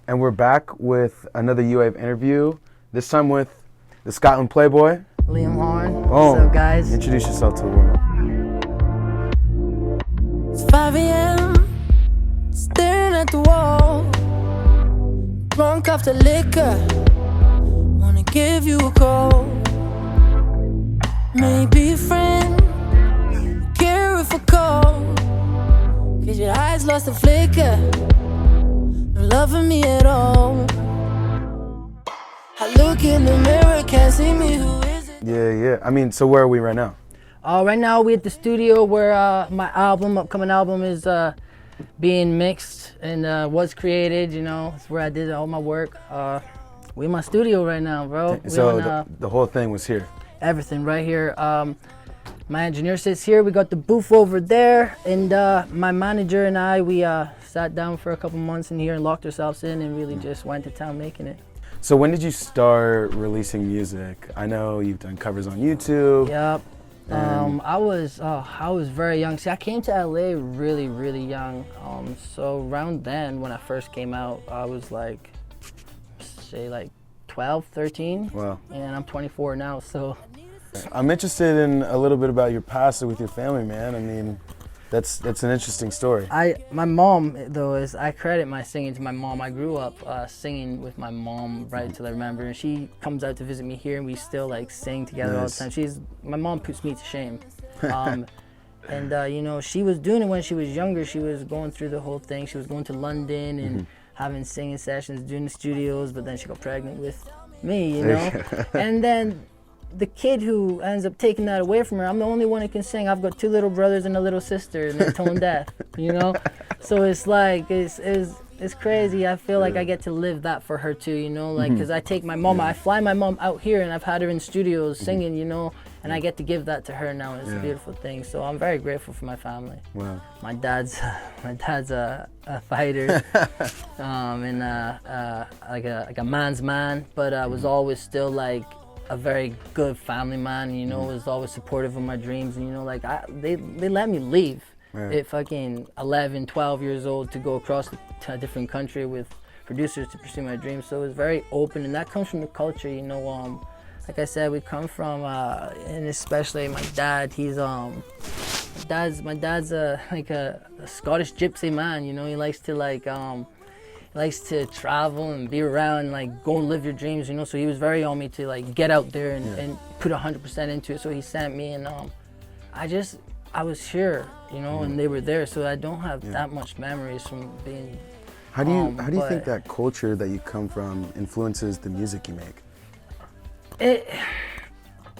And we're back with another Uwavee interview, this time with the Scotland Playboy. Liam Horne. Oh, What's up, guys? Introduce yourself to the world. It's 5 a.m. Staring at the wall. Drunk off the liquor. Wanna give you a call. Maybe a friend. Care if I call. 'Cause your eyes lost a flicker. No love for me at all. I look in the mirror, can't see me, who is it? Yeah. I mean, so where are we right now? Right now we're at the studio where my upcoming album is being mixed and was created. You know, it's where I did all my work. We in my studio right now, bro. So the whole thing was here. Everything right here. My engineer sits here. We got the booth over there, and my manager and I, we sat down for a couple months in here and locked ourselves in and really just went to town making it. So when did you start releasing music? I know you've done covers on YouTube. Yep. I was very young. See, I came to LA really young. So around then, when I first came out, I was like, say like 12, 13. Wow. And I'm 24 now, so. I'm interested in a little bit about your past with your family, man. I mean, that's an interesting story. My mom, though, I credit my singing to my mom. I grew up singing with my mom right till I remember, and she comes out to visit me here, and we still like sing together all the time. My mom puts me to shame, and you know, she was doing it when she was younger. She was going through the whole thing. She was going to London and having singing sessions, doing the studios, but then she got pregnant with me, you know, and then. The kid who ends up taking that away from her, I'm the only one who can sing. I've got 2 little brothers and a little sister, and they're tone deaf, you know? So it's like, it's crazy. I feel like I get to live that for her too, you know? Like, because I take my mom, I fly my mom out here, and I've had her in studios singing, you know? And I get to give that to her now, and it's a beautiful thing. So I'm very grateful for my family. Wow. My dad's a fighter, and like a man's man, but was always still like, a very good family man, you know, was always supportive of my dreams, and you know, like they let me leave at fucking 11, 12 years old to go across to a different country with producers to pursue my dreams. So it was very open, and that comes from the culture, you know. Like I said, we come from, and especially my dad. He's my dad's like a Scottish gypsy man, you know. He likes to likes to travel and be around, like go and live your dreams, you know. So he was very on me to like get out there and put 100% into it. So he sent me, and I was here, you know, and they were there. So I don't have that much memories from being. How do you think that culture that you come from influences the music you make?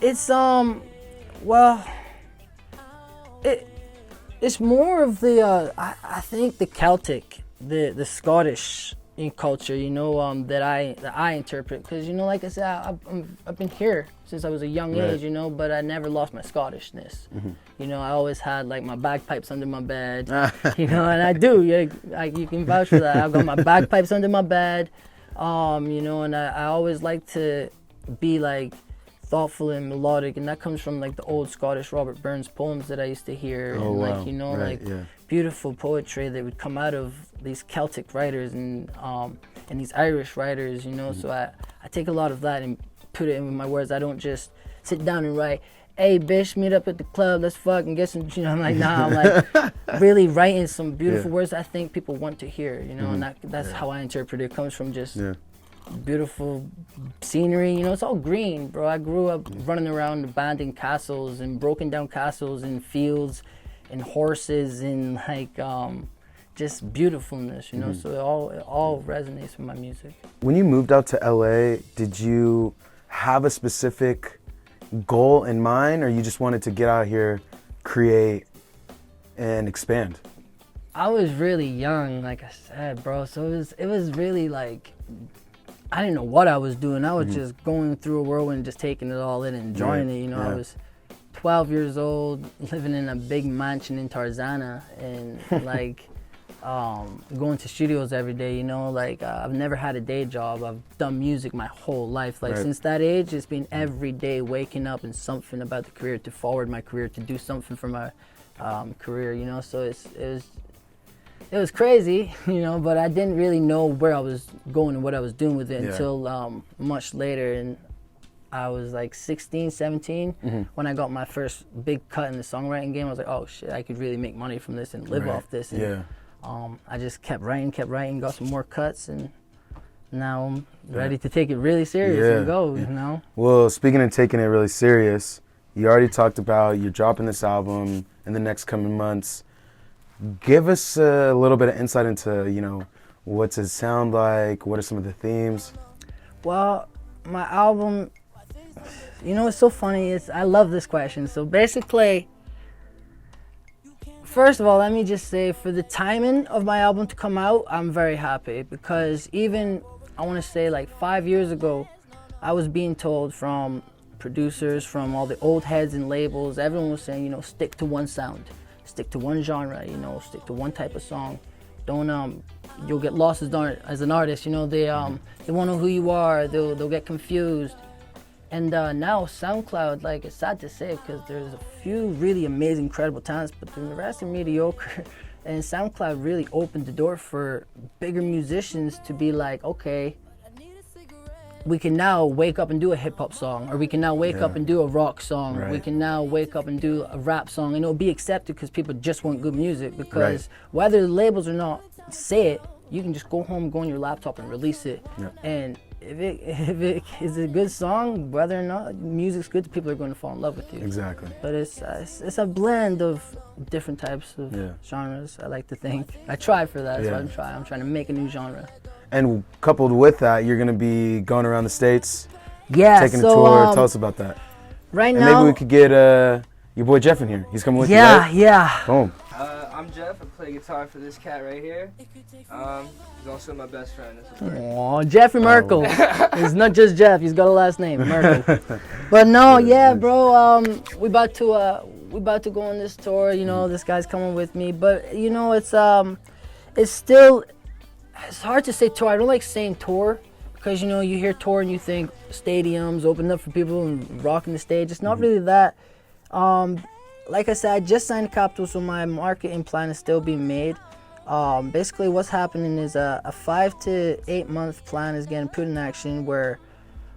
It's more of the I think the Celtic. The Scottish culture, you know, that I interpret, because you know, like I said, I've been here since I was a young age, you know, but I never lost my Scottishness. You know, I always had like my bagpipes under my bed, you know, and I do. You can vouch for that. I've got my bagpipes under my bed, you know, and I always like to be like thoughtful and melodic, and that comes from like the old Scottish Robert Burns poems that I used to hear, and like, you know, beautiful poetry that would come out of these Celtic writers and these Irish writers, you know. So I take a lot of that and put it in with my words. I don't just sit down and write, hey bitch, meet up at the club, let's fucking get some, you know. I'm like, nah, I'm like really writing some beautiful words I think people want to hear, you know, and that's how I interpret it. It comes from just beautiful scenery, you know. It's all green, bro. I grew up running around abandoned castles and broken down castles and fields and horses and like just beautifulness, you know. So it all resonates with my music. When you moved out to LA, did you have a specific goal in mind, or you just wanted to get out here, create, and expand? I was really young, like I said, bro. So it was really like, I didn't know what I was doing. I was just going through a whirlwind, just taking it all in and enjoying it, you know. I was 12 years old, living in a big mansion in Tarzana, and like going to studios every day, you know. Like I've never had a day job. I've done music my whole life. Like since that age, it's been every day waking up and something about the career, to forward my career, to do something for my career, you know. So it was it was crazy, you know, but I didn't really know where I was going and what I was doing with it until much later. And I was like 16, 17 when I got my first big cut in the songwriting game. I was like, oh shit, I could really make money from this and live off this. And, I just kept writing, got some more cuts, and now I'm ready to take it really serious and go, you know? Well, speaking of taking it really serious, you already talked about you're dropping this album in the next coming months. Give us a little bit of insight into, you know, what's it sound like? What are some of the themes? Well, my album, you know what's so funny? I love this question. So basically, first of all, let me just say, for the timing of my album to come out, I'm very happy, because even, I want to say like 5 years ago, I was being told from producers, from all the old heads and labels, everyone was saying, you know, stick to one sound, stick to one genre, you know, stick to one type of song. Don't, you'll get lost as an artist, you know, they won't know who you are, they'll get confused. And now SoundCloud, like, it's sad to say, because there's a few really amazing, incredible talents, but then the rest are mediocre. And SoundCloud really opened the door for bigger musicians to be like, okay, we can now wake up and do a hip hop song, or we can now wake up and do a rock song. We can now wake up and do a rap song, and it'll be accepted because people just want good music. Because whether the labels or not say it, you can just go home, go on your laptop and release it. And if it is a good song, whether or not music's good, people are going to fall in love with you. Exactly. But it's a blend of different types of genres, I like to think. I try for that, so I'm trying to make a new genre. And coupled with that, you're going to be going around the States, taking a so, tour. Tell us about that. Right and now, maybe we could get your boy Jeff in here. He's coming with you, right? Yeah. Boom. I'm Jeff. I play guitar for this cat right here. He's also my best friend. Aw, Jeffrey Merkel. It's not just Jeff. He's got a last name, Merkel. But no, bro. We about to go on this tour. You know, this guy's coming with me. But you know, it's hard to say tour. I don't like saying tour, because you know, you hear tour and you think stadiums open up for people and rocking the stage. It's not really that. Like I said, I just signed Capitol, so my marketing plan is still being made. Basically, what's happening is a 5 to 8 month plan is getting put in action, where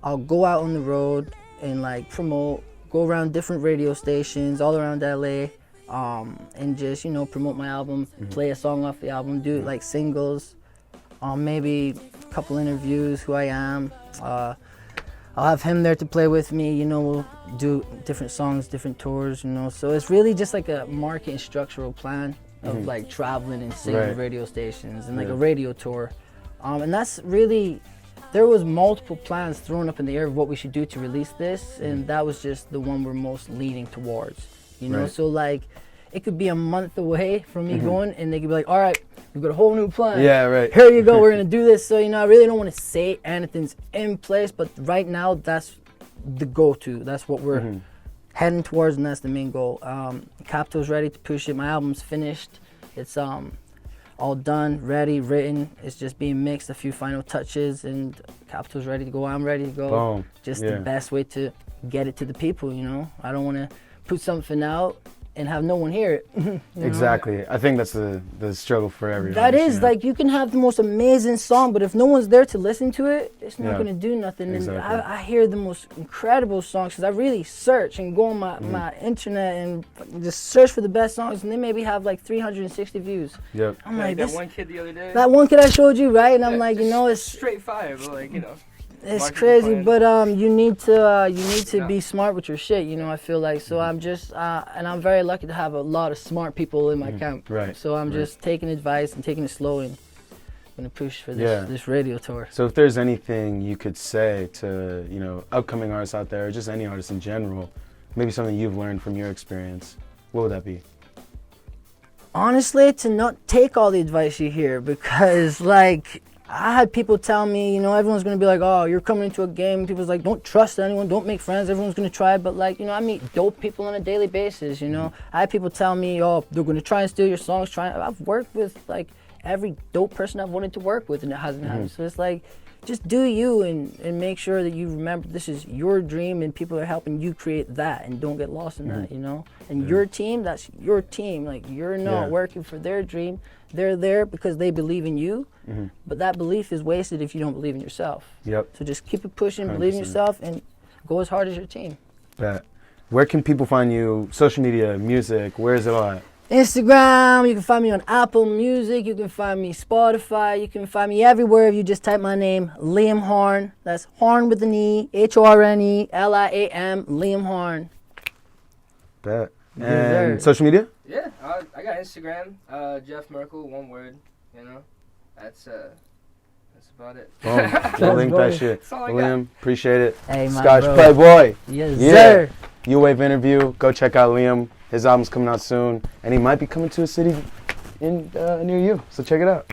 I'll go out on the road and like promote, go around different radio stations all around LA, and just, you know, promote my album, play a song off the album, do it like singles, maybe a couple interviews, who I am. I'll have him there to play with me, you know, we'll do different songs, different tours, you know. So it's really just like a marketing structural plan of like traveling and singing radio stations and like a radio tour. And that's really, there was multiple plans thrown up in the air of what we should do to release this, and that was just the one we're most leaning towards, you know. So like, it could be a month away from me going, and they could be like, all right, we've got a whole new plan. Here you go, we're gonna do this. So, you know, I really don't want to say anything's in place, but right now that's the go-to. That's what we're heading towards, and that's the main goal. Capitol's ready to push it. My album's finished. It's all done, ready, written. It's just being mixed, a few final touches, and Capitol's ready to go. I'm ready to go. Boom. Just the best way to get it to the people, you know. I don't want to put something out and have no one hear it. Exactly. I think that's the struggle for everyone. That is, like, you can have the most amazing song, but if no one's there to listen to it, it's not going to do nothing. Exactly. And I hear the most incredible songs, because I really search and go on my internet and just search for the best songs, and they maybe have like 360 views. I'm like, that one kid the other day. That one kid I showed you, right? And I'm like, you know, it's straight fire, but like, you know. It's crazy, but you need to be smart with your shit, you know. I feel like, so I'm just and I'm very lucky to have a lot of smart people in my camp. So I'm just taking advice and taking it slow, and gonna push for this radio tour. So if there's anything you could say to, you know, upcoming artists out there, or just any artists in general, maybe something you've learned from your experience, what would that be? Honestly, to not take all the advice you hear, because like, I had people tell me, you know, everyone's going to be like, oh, you're coming into a game. People's like, don't trust anyone, don't make friends, everyone's going to try. But like, you know, I meet dope people on a daily basis, you know. I had people tell me, oh, they're going to try and steal your songs. I've worked with like every dope person I've wanted to work with, and it hasn't happened. So it's like, just do you and make sure that you remember this is your dream and people are helping you create that, and don't get lost in that, you know? And your team, that's your team. Like, you're not working for their dream. They're there because they believe in you, but that belief is wasted if you don't believe in yourself. Yep. So just keep it pushing, 100%. believe in yourself, and go as hard as your team. Bet. Where can people find you? Social media, music, where is it all at? Instagram, you can find me on Apple Music, you can find me Spotify, you can find me everywhere if you just type my name, Liam Horne. That's Horn with an E, Horne, Liam, Liam Horne. Bet. Yes, And sir. social media? Yeah, I got Instagram, Jeff Merkel, one word, you know. That's about it. Boom. We'll link that shit. That's all I got. Liam, appreciate it. Hey, my Scotch bro. Playboy. Yes, Yeah. sir. Uwavee interview. Go check out Liam. His album's coming out soon, and he might be coming to a city in near you. So check it out.